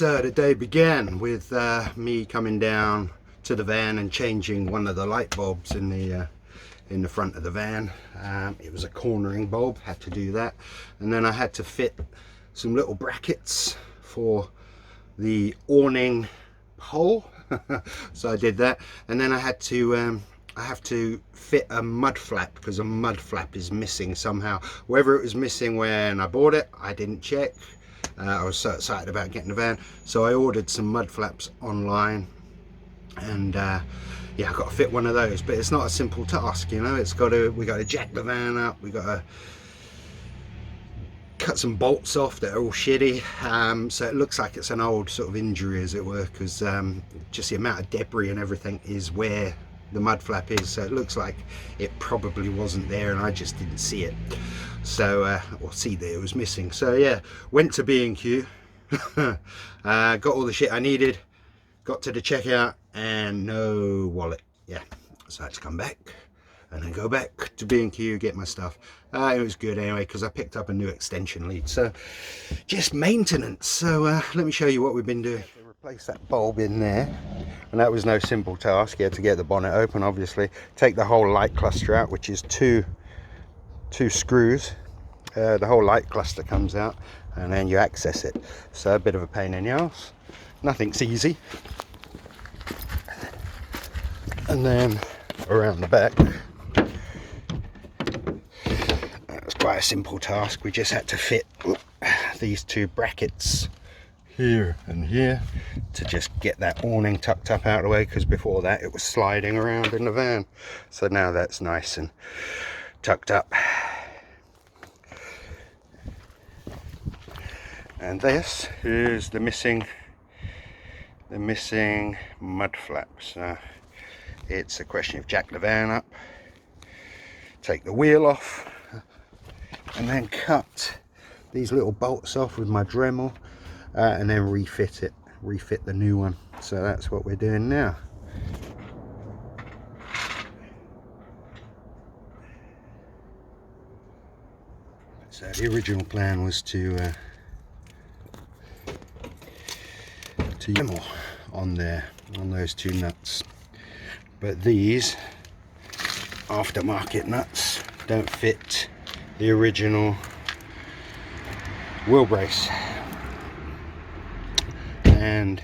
So the day began with me coming down to the van and changing one of the light bulbs in the front of the van. It was a cornering bulb, had to do that, and then I had to fit some little brackets for the awning pole. So I did that, and then I have to fit a mud flap because a mud flap is missing somehow. Whether it was missing when I bought it, I didn't check. I was so excited about getting the van, so I ordered some mud flaps online, and yeah, I got to fit one of those. But it's not a simple task, you know. We got to jack the van up, we got to cut some bolts off that are all shitty, so it looks like it's an old sort of injury, as it were, because just the amount of debris and everything is where the mud flap is, so it looks like it probably wasn't there and I just didn't see it. So or see that it was missing. So yeah, went to B&Q, got all the shit I needed, got to the checkout and no wallet. Yeah, so I had to come back and then go back to B&Q, get my stuff. It was good anyway, because I picked up a new extension lead. So just maintenance. So let me show you what we've been doing. Replace that bulb in there, and that was no simple task. You had to get the bonnet open, obviously, take the whole light cluster out, which is two screws. The whole light cluster comes out, and then you access it. So a bit of a pain in the ass. Nothing's easy. And then around the back, that was quite a simple task. We just had to fit these two brackets here and here to just get that awning tucked up out of the way, because before that it was sliding around in the van. So now that's nice and tucked up. And this is the missing mud flap. So it's a question of jack the van up, take the wheel off, and then cut these little bolts off with my Dremel, and then refit the new one. So that's what we're doing now. So the original plan was to Dremel on there, on those two nuts, but these aftermarket nuts don't fit the original wheel brace, and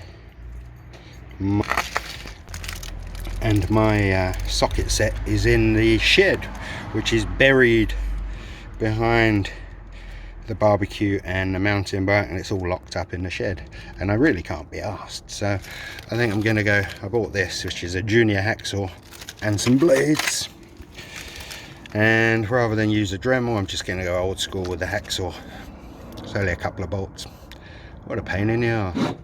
my socket set is in the shed, which is buried behind the barbecue and the mountain bike, and it's all locked up in the shed, and I really can't be asked. So I think I'm gonna go, I bought this, which is a junior hacksaw and some blades, and rather than use a Dremel, I'm just gonna go old school with the hacksaw. It's only a couple of bolts. What a pain in the ass.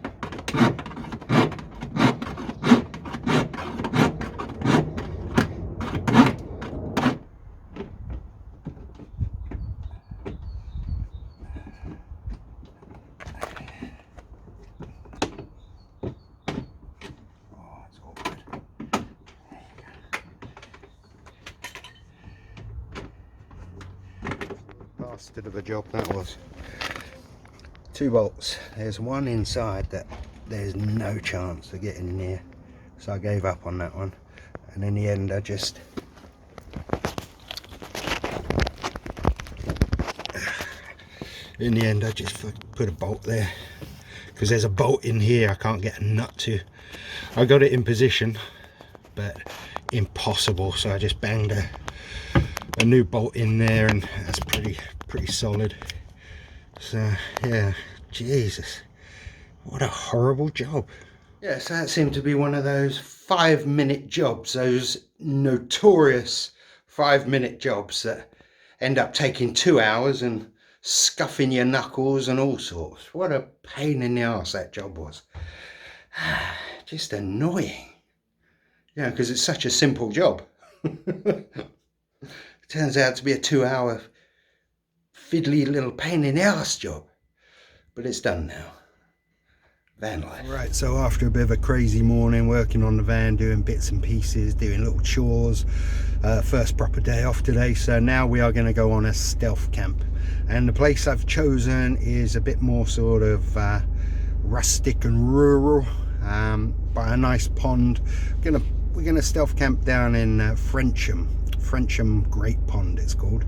Bastard of a job that was. 2 bolts. There's one inside that there's no chance of getting near, so I gave up on that one, and in the end I just put a bolt there, because there's a bolt in here I can't get a nut to. I got it in position but impossible, so I just banged a new bolt in there, and that's pretty solid. So yeah, Jesus, what a horrible job. Yeah, so that seemed to be one of those 5-minute jobs, those notorious 5-minute jobs that end up taking 2 hours and scuffing your knuckles and all sorts. What a pain in the arse that job was. Just annoying. Yeah, because it's such a simple job. It turns out to be a 2-hour fiddly little pain in the arse job, but it's done now. Van life. Right, so after a bit of a crazy morning working on the van, doing bits and pieces, doing little chores, first proper day off today, so now we are going to go on a stealth camp, and the place I've chosen is a bit more sort of rustic and rural, by a nice pond. We're gonna stealth camp down in Frensham Great Pond it's called.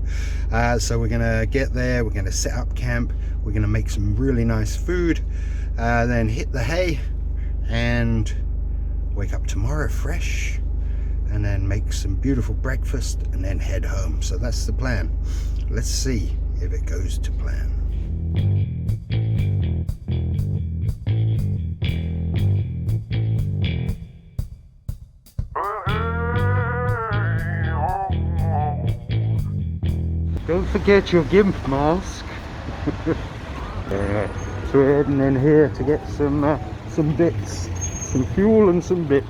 So we're gonna get there, we're gonna set up camp, we're gonna make some really nice food, then hit the hay and wake up tomorrow fresh, and then make some beautiful breakfast and then head home. So that's the plan. Let's see if it goes to plan. Don't forget your gimp mask. Yeah, so we're heading in here to get some bits, some fuel and some bits.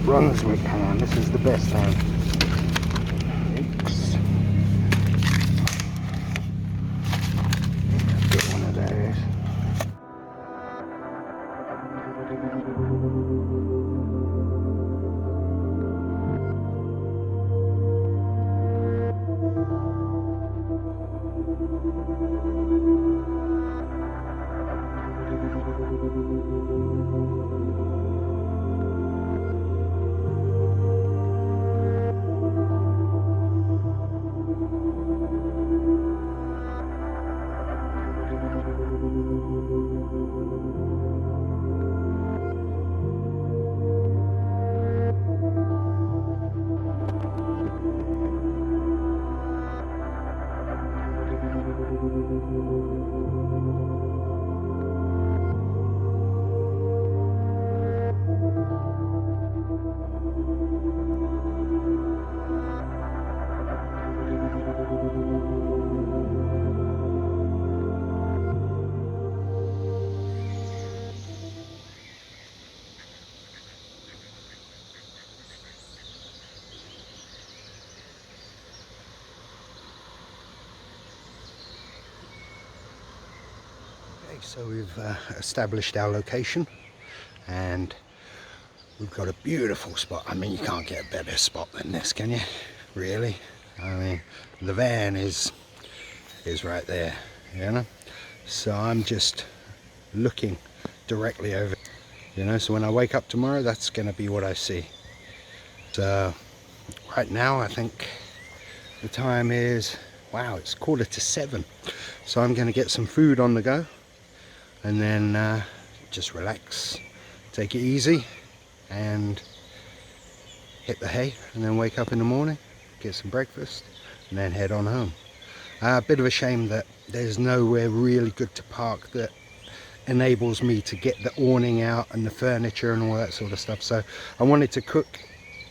Run as we can. This is the best time. Oops. Get one of those. So we've established our location and we've got a beautiful spot. I mean, you can't get a better spot than this, can you? Really? I mean, the van is right there, you know? So I'm just looking directly over, you know? So when I wake up tomorrow, that's gonna be what I see. So right now, I think the time is, wow, it's 6:45. So I'm gonna get some food on the go, and then just relax, take it easy, and hit the hay, and then wake up in the morning, get some breakfast, and then head on home. A bit of a shame that there's nowhere really good to park that enables me to get the awning out and the furniture and all that sort of stuff. So I wanted to cook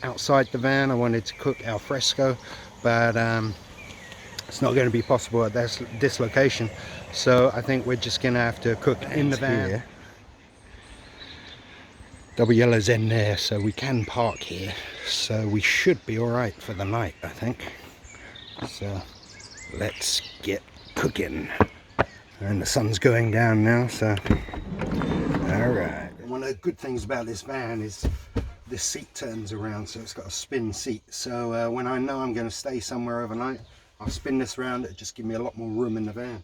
outside the van, I wanted to cook al fresco, but it's not going to be possible at this location. So I think we're just going to have to cook in the van. Here. Double yellows in there, so we can park here. So we should be all right for the night, I think. So let's get cooking. And the sun's going down now, so all right. One of the good things about this van is this seat turns around, so it's got a spin seat. So when I know I'm going to stay somewhere overnight, I'll spin this around. It'll just give me a lot more room in the van.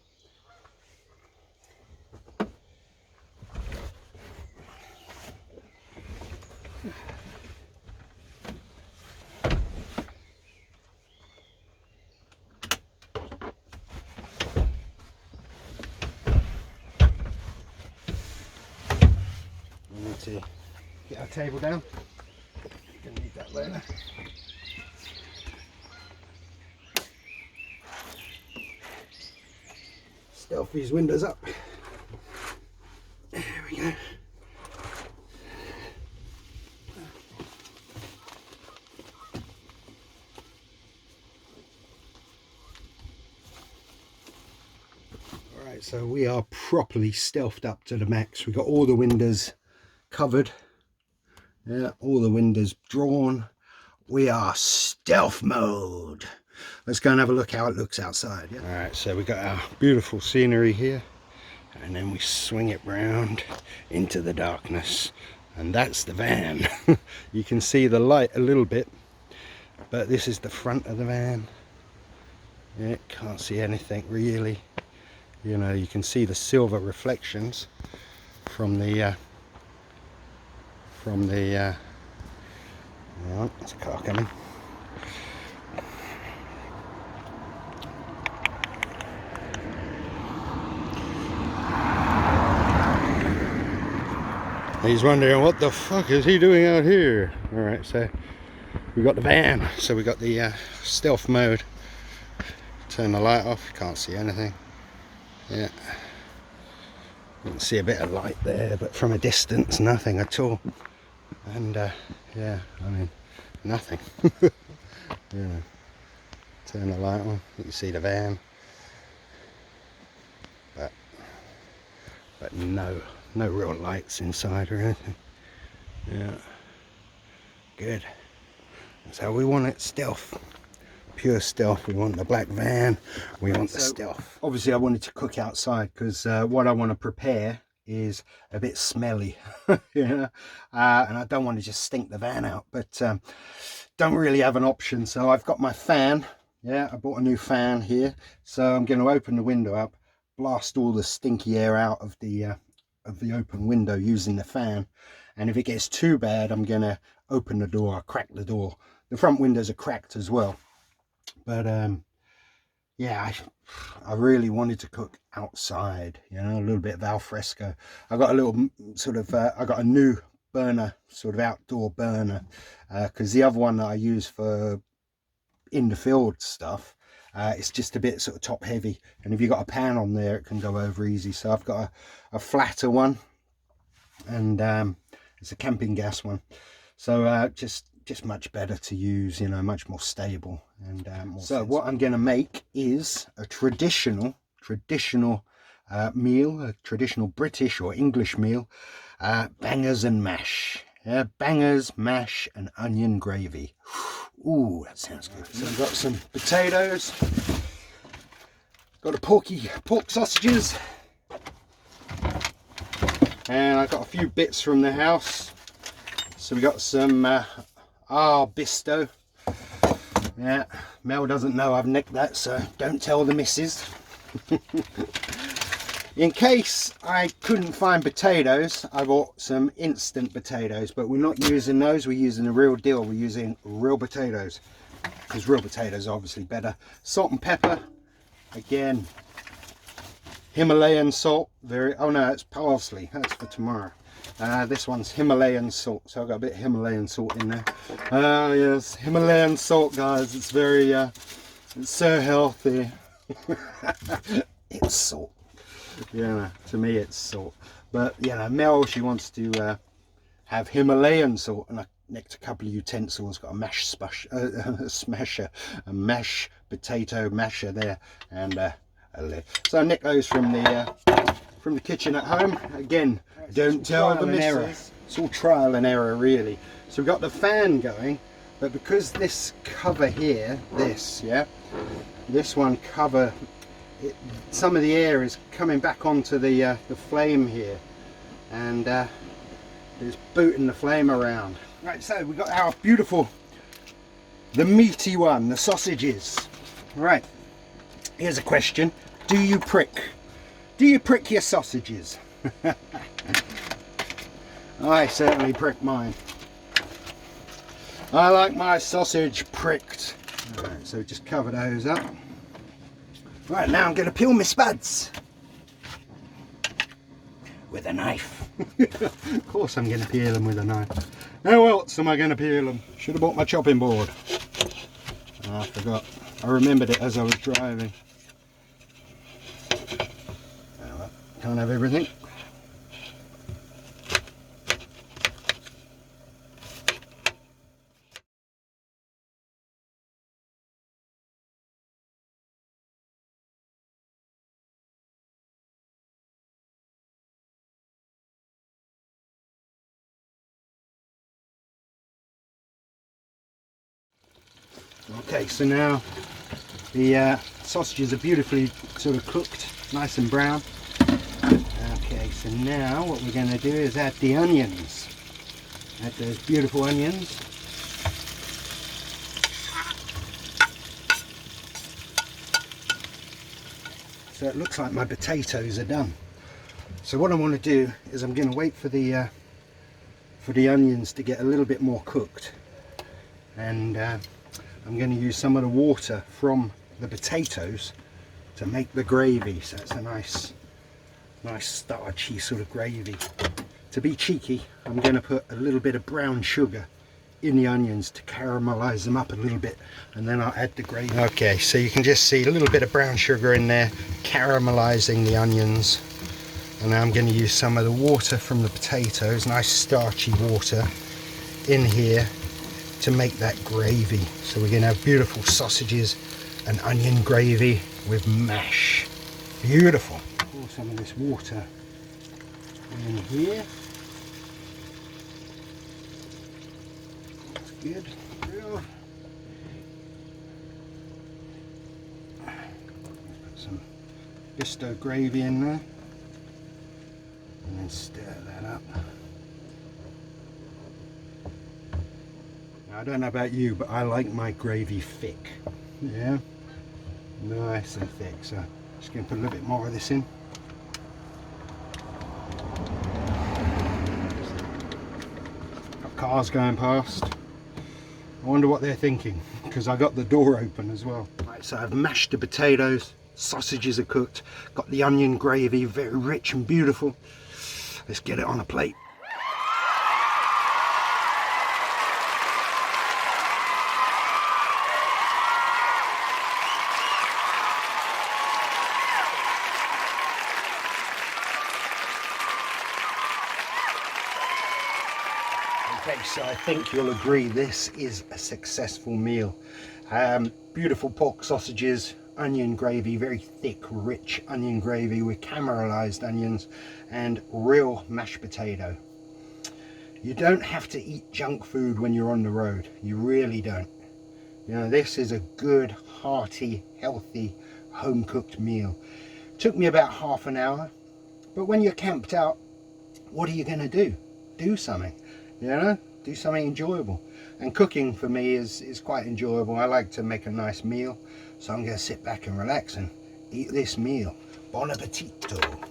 We need to get our table down. You're gonna need that later. Stealth these windows up. There we go. Alright, so we are properly stealthed up to the max. We've got all the windows covered. Yeah, all the windows drawn. We are stealth mode. Let's go and have a look how it looks outside. Yeah? Alright, so we've got our beautiful scenery here, and then we swing it round into the darkness, and that's the van. You can see the light a little bit, but this is the front of the van. Yeah, can't see anything really. you know, you can see the silver reflections from the hang on, there's a car coming. He's wondering what the fuck is he doing out here. All right, so we got the van, so we got the stealth mode. Turn the light off, you can't see anything. Yeah, you can see a bit of light there, but from a distance nothing at all. And yeah, I mean nothing. Yeah. Turn the light on, you can see the van, but no real lights inside or anything. Yeah, good. That's how we want it, stealth. Pure stealth. We want the black van, we want the stealth. Obviously I wanted to cook outside because what I want to prepare is a bit smelly. Yeah, and I don't want to just stink the van out, but don't really have an option. So I've got my fan. Yeah, I bought a new fan here, so I'm going to open the window up, blast all the stinky air out of the open window using the fan. And if it gets too bad, I'm going to open the door, crack the door. The front windows are cracked as well. But yeah, I really wanted to cook outside, you know, a little bit of al fresco. I got a little sort of I got a new burner, sort of outdoor burner, because the other one that I use for in the field stuff, it's just a bit sort of top heavy, and if you've got a pan on there it can go over easy. So I've got a flatter one, and it's a camping gas one, so just much better to use, you know, much more stable and more so sensible. What I'm going to make is a traditional meal, a traditional British or English meal, bangers and mash. Yeah, bangers, mash and onion gravy. Ooh, that sounds good. So I've got some potatoes, got a pork sausages, and I've got a few bits from the house. So we got some Bisto. Yeah, Mel doesn't know I've nicked that, so don't tell the missus. In case I couldn't find potatoes, I bought some instant potatoes, but we're not using those, we're using the real deal. We're using real potatoes, because real potatoes are obviously better. Salt and pepper, again, Himalayan salt, oh no, it's parsley, that's for tomorrow. This one's Himalayan salt, so I've got a bit of Himalayan salt in there. Yes, Himalayan salt, guys, it's very, it's so healthy. It's salt. Yeah, to me it's salt. But, you know, Mel, she wants to have Himalayan salt, and I nicked a couple of utensils, got a mash smasher, a mash potato masher there, and a lid. So I nicked those from the kitchen at home. Again, don't tell the missus. It's all trial and error, really. So we've got the fan going, but because this cover here, this one cover, some of the air is coming back onto the flame here, and it's booting the flame around. Right, so we've got our beautiful, the meaty one, the sausages. Right, here's a question: do you prick your sausages? I certainly prick mine. I like my sausage pricked. Alright, so just cover those up. Right, now I'm going to peel my spuds with a knife. Of course I'm going to peel them with a knife. How else am I going to peel them? Should have bought my chopping board. Oh, I forgot. I remembered it as I was driving. Well, can't have everything. Okay, so now the sausages are beautifully sort of cooked, nice and brown. Okay, so now what we're going to do is add the onions. Add those beautiful onions. So it looks like my potatoes are done. So what I want to do is I'm going to wait for the onions to get a little bit more cooked, and I'm going to use some of the water from the potatoes to make the gravy. So it's a nice starchy sort of gravy. To be cheeky, I'm going to put a little bit of brown sugar in the onions to caramelize them up a little bit, and then I'll add the gravy. Okay, so you can just see a little bit of brown sugar in there caramelizing the onions, and now I'm going to use some of the water from the potatoes, nice starchy water, in here to make that gravy. So we're going to have beautiful sausages and onion gravy with mash. Beautiful. Pour some of this water in here. That's good. Put some Bisto gravy in there, and then stir that up. Now, I don't know about you, but I like my gravy thick. Yeah, nice and thick. So just going to put a little bit more of this in. Got cars going past. I wonder what they're thinking, because I got the door open as well. Right, so I've mashed the potatoes, sausages are cooked, got the onion gravy, very rich and beautiful. Let's get it on a plate. Okay, so I think you'll agree this is a successful meal. Beautiful pork sausages, onion gravy, very thick, rich onion gravy with caramelized onions, and real mashed potato. You don't have to eat junk food when you're on the road. You really don't. You know, this is a good, hearty, healthy, home-cooked meal. Took me about half an hour, but when you're camped out, what are you going to do? Do something. You know, do something enjoyable. And cooking for me is quite enjoyable. I like to make a nice meal, so I'm going to sit back and relax and eat this meal. Bon appetito.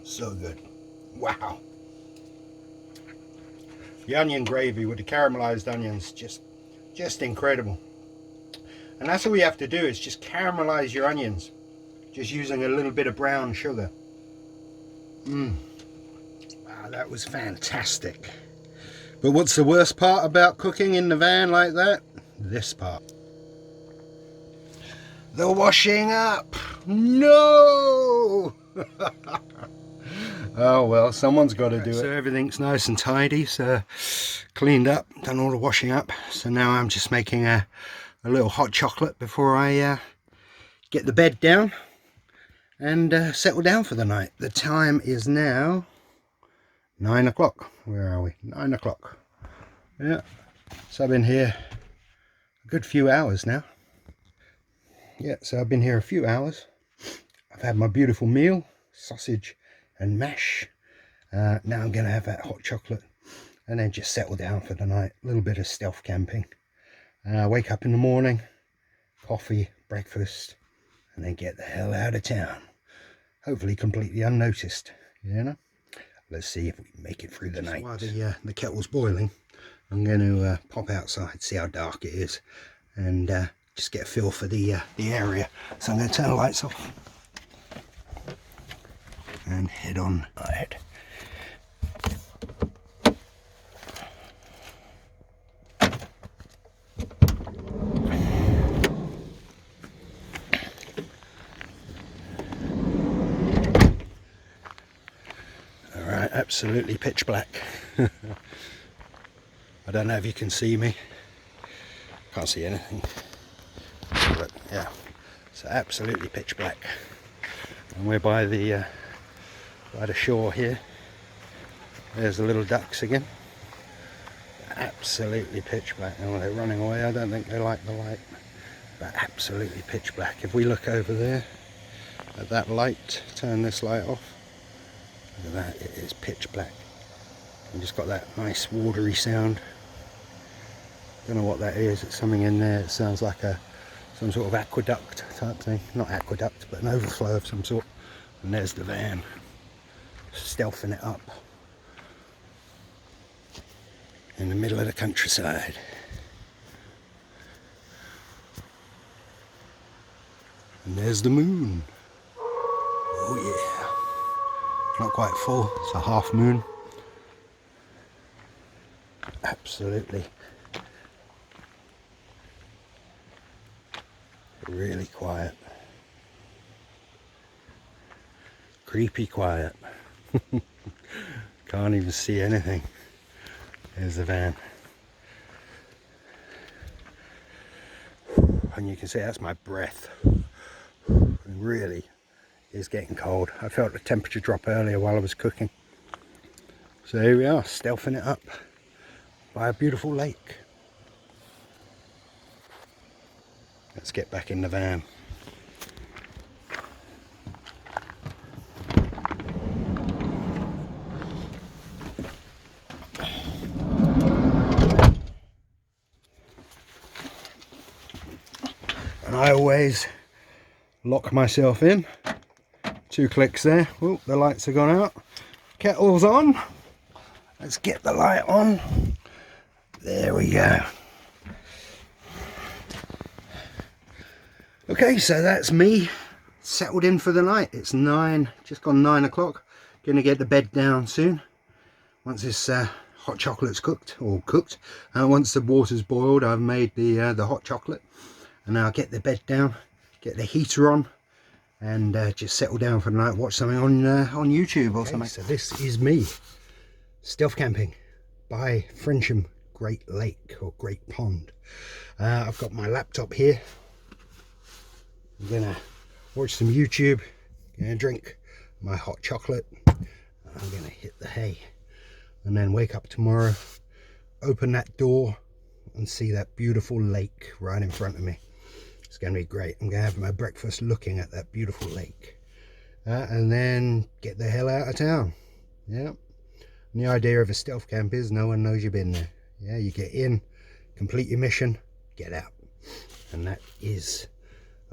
So good. Wow. The onion gravy with the caramelized onions, just incredible. And that's all you have to do, is just caramelize your onions, just using a little bit of brown sugar. Wow, that was fantastic. But what's the worst part about cooking in the van like that? This part. The washing up. No. Oh well, someone's got to do it. So everything's nice and tidy, so cleaned up, done all the washing up. So now I'm just making a little hot chocolate before I get the bed down and settle down for the night. The time is now 9 o'clock. Where are we? 9 o'clock. Yeah, so I've been here a good few hours now. Yeah, so I've been here a few hours. I've had my beautiful meal, sausage and mash. Now I'm going to have that hot chocolate and then just settle down for the night. A little bit of stealth camping. Wake up in the morning, coffee, breakfast, and then get the hell out of town. Hopefully completely unnoticed, you know. Let's see if we can make it through the night. While the kettle's boiling, I'm going to pop outside, see how dark it is, and just get a feel for the area. So I'm going to turn the lights off and head on ahead. Alright, absolutely pitch black. I don't know if you can see me. Can't see anything. But yeah, so absolutely pitch black. And we're by the shore here. There's the little ducks again. absolutely pitch black. Oh, they're running away. I don't think they like the light, but absolutely pitch black. If we look over there at that light, turn this light off, look at that, it is pitch black. You just got that nice watery sound. Don't know what that is. It's something in there. It sounds like some sort of aqueduct type thing. Not aqueduct, but an overflow of some sort. And there's the van, stealthing it up in the middle of the countryside. And there's the moon. Oh yeah. Not quite full, it's a half moon. Absolutely. Really quiet. Creepy quiet. Can't even see anything. There's the van. And you can see that's my breath. It really is getting cold. I felt the temperature drop earlier while I was cooking. So here we are, stealthing it up by a beautiful lake. Let's get back in the van. And I always lock myself in. 2 clicks there. Oh, the lights have gone out. Kettle's on. Let's get the light on. There we go. Okay, so that's me settled in for the night. It's 9, just gone 9 o'clock. Gonna get the bed down soon. Once this hot chocolate's cooked, once the water's boiled, I've made the hot chocolate. And now I'll get the bed down, get the heater on, and just settle down for the night, watch something on YouTube or something. So this is me, stealth camping by Frensham Great Lake, or Great Pond. I've got my laptop here. I'm gonna watch some YouTube, gonna drink my hot chocolate, and I'm gonna hit the hay, and then wake up tomorrow, open that door, and see that beautiful lake right in front of me. It's gonna be great. I'm gonna have my breakfast looking at that beautiful lake, and then get the hell out of town. Yeah. And the idea of a stealth camp is no one knows you've been there. Yeah, you get in, complete your mission, get out, and that is,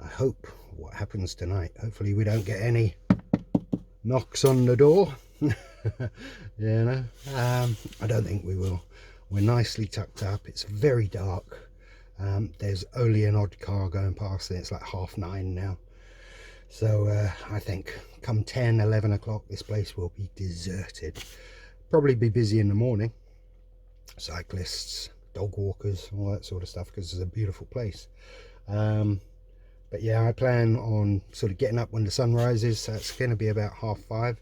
I hope, what happens tonight. Hopefully we don't get any knocks on the door. You know, I don't think we will. We're nicely tucked up. It's very dark. There's only an odd car going past, and it's like 9:30 now. So I think come 10, 11 o'clock, this place will be deserted. Probably be busy in the morning. Cyclists, dog walkers, all that sort of stuff, because it's a beautiful place. But yeah, I plan on sort of getting up when the sun rises, so it's going to be about 5:30.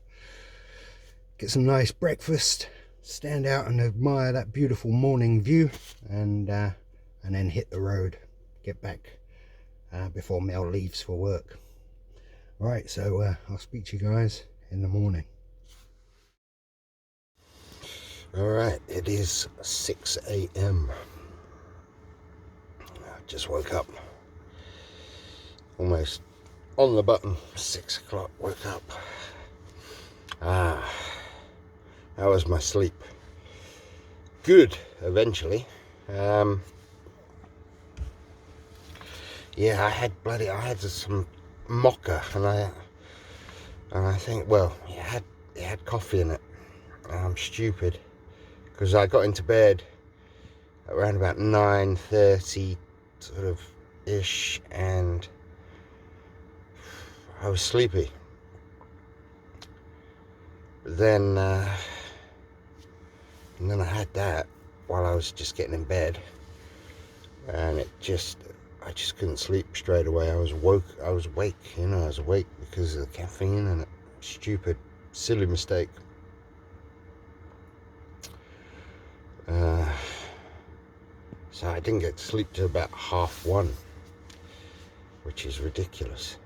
Get some nice breakfast, stand out and admire that beautiful morning view, and then hit the road, get back before Mel leaves for work. Right, so I'll speak to you guys in the morning. All right, it is 6 AM. I just woke up. Almost on the button. 6 o'clock, woke up. How was my sleep? Good, eventually. Yeah, I had some mocha, and I think, well, it had coffee in it. I'm stupid, because I got into bed around about 9:30 sort of ish, and I was sleepy. But then I had that while I was just getting in bed, and I just couldn't sleep straight away. I was awake, you know, I was awake because of the caffeine, and stupid, silly mistake. So I didn't get to sleep till about 1:30, which is ridiculous.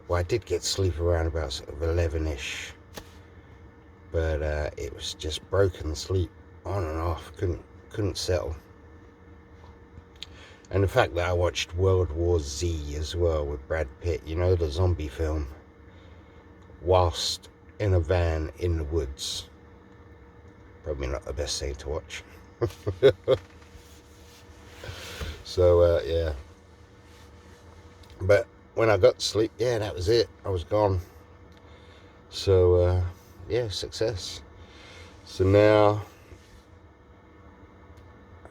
Well, I did get sleep around about sort of 11ish, but it was just broken sleep. on and off, couldn't settle. And the fact that I watched World War Z as well with Brad Pitt, you know, the zombie film, whilst in a van in the woods. Probably not the best thing to watch. So, yeah. But when I got to sleep, yeah, that was it. I was gone. So, yeah, success. So now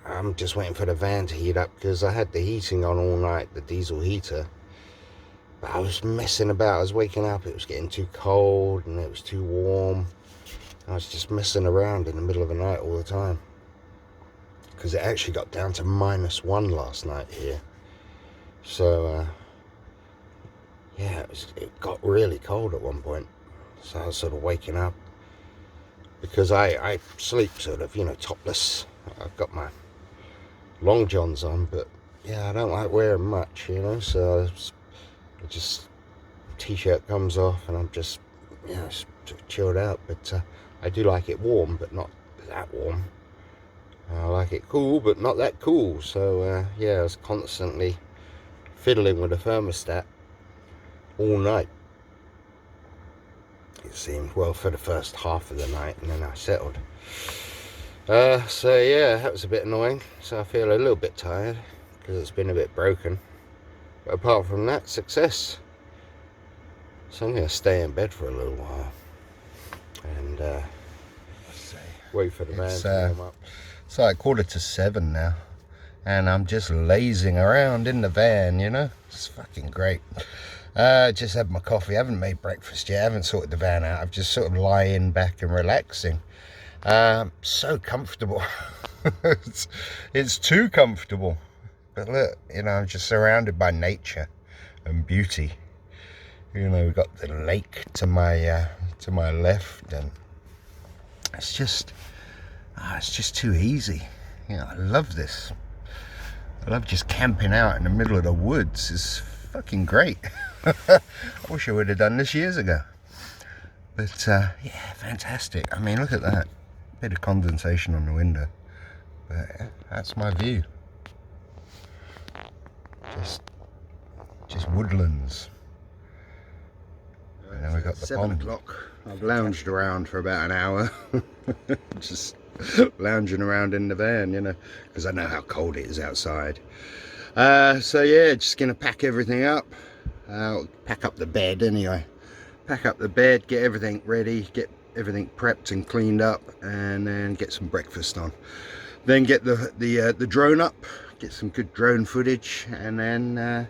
I'm just waiting for the van to heat up, because I had the heating on all night, the diesel heater. But I was messing about. I was waking up, it was getting too cold and it was too warm. I was just messing around in the middle of the night all the time, because it actually got down to -1 last night here. So yeah, it got really cold at one point. So I was sort of waking up, because I sleep sort of, you know, topless. I've got my long johns on, but yeah, I don't like wearing much, you know. So I just t-shirt comes off and I'm just, you know, sort of chilled out. But I do like it warm, but not that warm. I like it cool, but not that cool. So yeah, I was constantly fiddling with the thermostat all night, it seemed. Well, for the first half of the night, and then I settled. So yeah, that was a bit annoying. So I feel a little bit tired, because it's been a bit broken. But apart from that, success. So I'm going to stay in bed for a little while and wait for the van to warm up. It's like 6:45 now, and I'm just lazing around in the van, you know. It's fucking great. Just had my coffee, haven't made breakfast yet, haven't sorted the van out. I'm just sort of lying back and relaxing. So comfortable. it's too comfortable. But look, you know, I'm just surrounded by nature and beauty. You know, we've got the lake to my left, and it's just too easy. You know, I love this. I love just camping out in the middle of the woods. It's fucking great. I wish I would have done this years ago. But yeah, fantastic. I mean, look at that. Bit of condensation on the window. But yeah, that's my view. Just woodlands. And then we got the 7 o'clock. I've lounged around for about an hour. Just lounging around in the van, you know, because I know how cold it is outside. So yeah, just gonna pack everything up. Pack up the bed anyway. Pack up the bed, get everything ready, get everything prepped and cleaned up, and then get some breakfast on. Then get the drone up, get some good drone footage, and then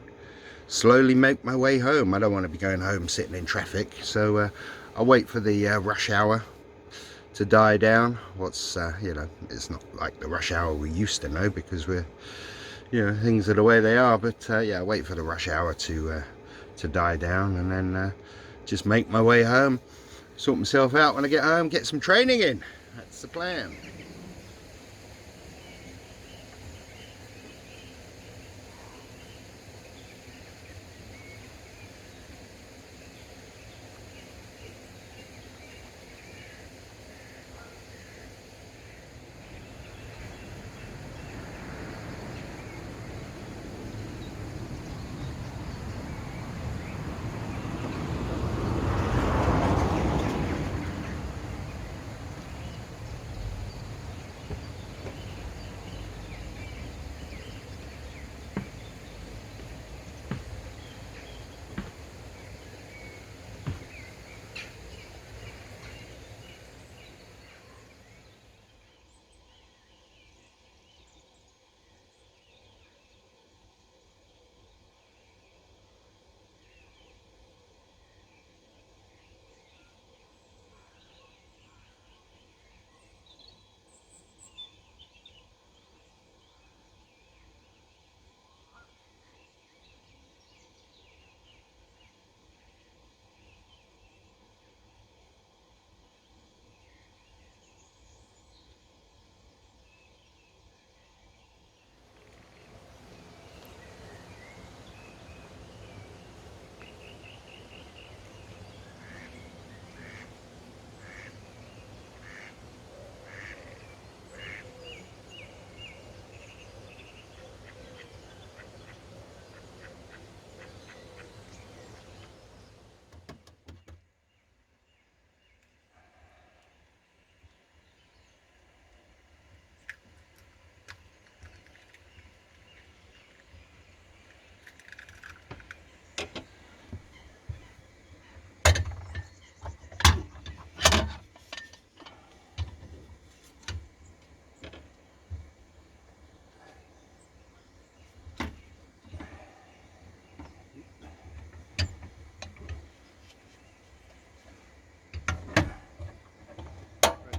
slowly make my way home. I don't want to be going home sitting in traffic, so I'll wait for the rush hour to die down. You know, it's not like the rush hour we used to know, because we're, you know, things are the way they are. But yeah, I'll wait for the rush hour to die down, and then just make my way home, sort myself out when I get home, get some training in. That's the plan.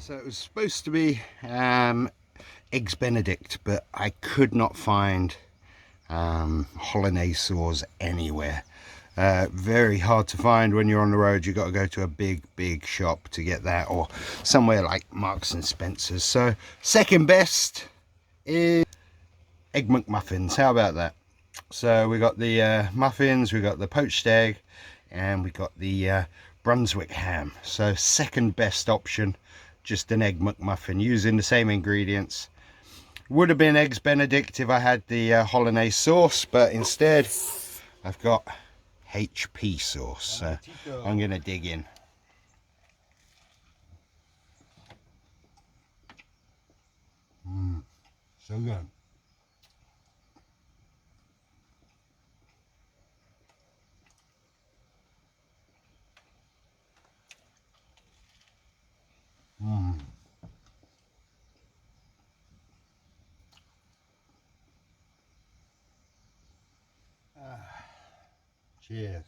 So it was supposed to be Eggs Benedict, but I could not find hollandaise sauce anywhere. Very hard to find when you're on the road. You've got to go to a big shop to get that, or somewhere like Marks and Spencer's. So second best is Egg McMuffins. How about that? So we got the muffins, we got the poached egg, and we got the Brunswick ham. So second best option, just an Egg McMuffin using the same ingredients. Would have been Eggs Benedict if I had the hollandaise sauce, but instead I've got HP sauce. So I'm going to dig in. So good. Cheers.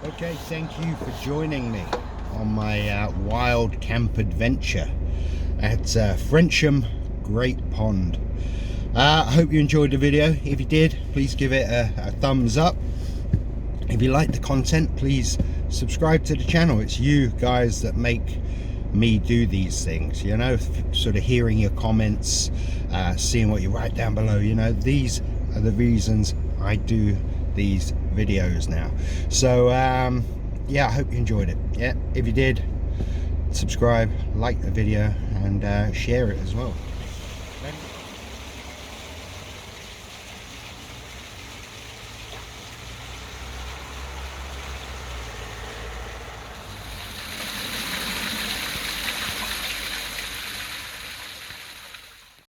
Okay, thank you for joining me on my wild camp adventure at Frensham Great Pond. I hope you enjoyed the video. If you did, please give it a thumbs up. If you like the content, please subscribe to the channel. It's you guys that make me do these things, you know, sort of hearing your comments, seeing what you write down below. You know, these are the reasons I do these videos now. So yeah, I hope you enjoyed it. Yeah, if you did, subscribe, like the video, and share it as well.